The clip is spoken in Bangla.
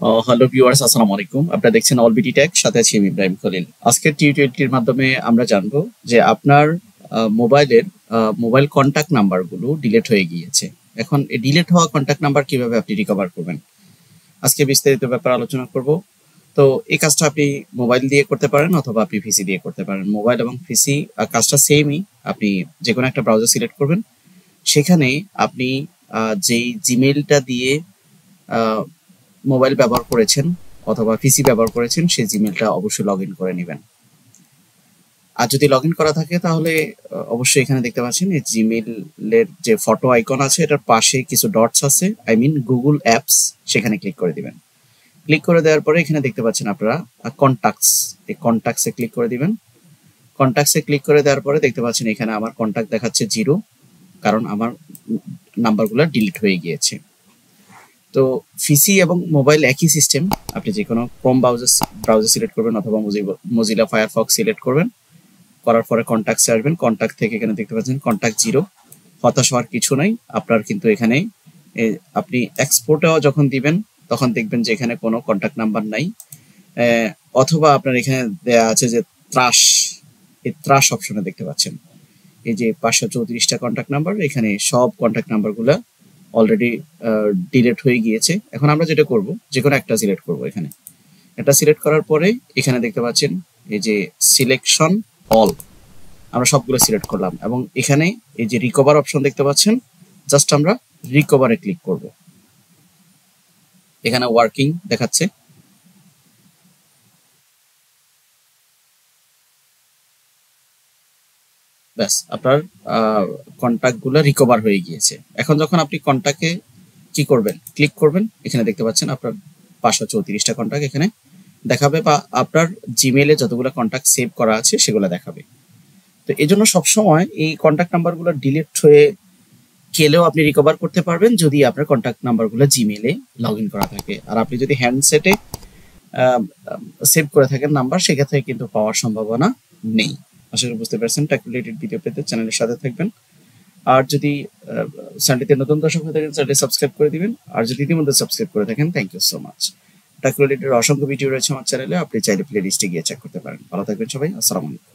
হ্যালো ভিউয়ার্স, আসসালামু আলাইকুম। আপনারা দেখছেন অলবিডি টেক, সাথে আছি আমি ইব্রাহিম খলিল। আজকের টিউটোরিয়ালটির মাধ্যমে আমরা জানবো যে আপনার মোবাইলের মোবাইল কন্ট্যাক্ট নাম্বারগুলো ডিলিট হয়ে গিয়েছে। এখন এই ডিলিট হওয়া কন্ট্যাক্ট নাম্বার কিভাবে আপনি রিকভার করবেন, আজকে বিস্তারিত ব্যাপারে আলোচনা করব। তো এই কাজটা আপনি মোবাইল দিয়ে করতে পারেন অথবা আপনি পিসি দিয়ে করতে পারেন। মোবাইল এবং পিসি কাজটা সেমই। আপনি যে কোনো একটা ব্রাউজার সিলেক্ট করবেন, সেখানে আপনি যেই জিমেইলটা দিয়ে মোবাইল ব্যবহার করেছেন অথবা পিসি ব্যবহার করেছেন, সেই জিমেলটা অবশ্যই লগ ইন করে নেবেন। আর যদি লগ ইন করা থাকে তাহলে অবশ্যই এখানে দেখতে পাচ্ছেন এই জিমেইলের যে ফটো আইকন আছে, এটার পাশে কিছু ডটস আছে, আই মিন গুগল অ্যাপস, সেখানে ক্লিক করে দিবেন। ক্লিক করে দেওয়ার পরে এখানে দেখতে পাচ্ছেন আপনারা কন্টাক্টস, এই কন্টাক্টসে ক্লিক করে দিবেন। কন্টাক্টসে ক্লিক করে দেওয়ার পরে দেখতে পাচ্ছেন এখানে আমার কন্টাক্ট দেখাচ্ছে 0, কারণ আমার নাম্বারগুলো ডিলিট হয়ে গিয়েছে। তো পিসি এবং মোবাইল একই সিস্টেম। আপনি যে কোনো ক্রোম ব্রাউজার সিলেক্ট করবেন অথবা মজিলা ফায়ারফক্স সিলেক্ট করবেন, করার পরে কন্ট্যাক্টসে আসবেন। কন্ট্যাক্ট থেকে এখানে দেখতে পাচ্ছেন কন্ট্যাক্ট 0। হতাশ হওয়ার কিছু নাই, আপনার কিন্তু এখানে আপনি এক্সপোর্টেও যখন দিবেন তখন দেখবেন যে এখানে কোনো কন্ট্যাক্ট নাম্বার নাই। অথবা আপনার এখানে দেয়া আছে যে ত্রাস, এই ত্রাস অপশনে দেখতে পাচ্ছেন এই যে 534টা কন্ট্যাক্ট নাম্বার, এখানে সব কন্ট্যাক্ট নাম্বারগুলো অলরেডি ডিলিট হয়ে গিয়েছে। এখন আমরা যেটা করব, যে কোনো একটা সিলেক্ট করব। এখানে একটা সিলেক্ট করার পরে এখানে দেখতে পাচ্ছেন এই যে সিলেকশন অল, আমরা সবগুলো সিলেক্ট করলাম এবং এখানে এই যে রিকভার অপশন দেখতে পাচ্ছেন, জাস্ট আমরা রিকভারে ক্লিক করব। এখানে ওয়ার্কিং দেখাচ্ছে। ব্যাস, আপনার কন্ট্যাক্টগুলো রিকভার হয়ে গিয়েছে। এখন যখন আপনি কন্ট্যাক্টে কি করবেন, ক্লিক করবেন, এখানে দেখতে পাচ্ছেন আপনার 534টা কন্ট্যাক্ট এখানে দেখাবে, বা আপনার জিমেইলে যতগুলো কন্ট্যাক্ট সেভ করা আছে সেগুলো দেখাবে। তো এই জন্য সবসময় এই কন্ট্যাক্ট নাম্বারগুলো ডিলিট হয়ে গেলেও আপনি রিকভার করতে পারবেন যদি আপনার কন্ট্যাক্ট নাম্বারগুলো জিমেইলে লগ ইন করা থাকে। আর আপনি যদি হ্যান্ডসেটে সেভ করে থাকেন নাম্বার, সেক্ষেত্রে কিন্তু পাওয়ার সম্ভাবনা নেই। আশা করি বুঝতে পারছেন। টেক রিলেটেড ভিডিও পেতে চ্যানেলের সাথে থাকবেন। আর যদি চ্যানেলটিতে নতুন দর্শক হয়ে থাকেন, চ্যানেলটি সাবস্ক্রাইব করে দিবেন। আর যদি ইতিমধ্যে সাবস্ক্রাইব করে থাকেন, thank you so much. Tech related অসংখ্য ভিডিও রয়েছে আমার চ্যানেলে, আপনি চাইলে প্লে লিস্টে গিয়ে চেক করতে পারেন। ভালো থাকবেন সবাই, আসসালামু আলাইকুম।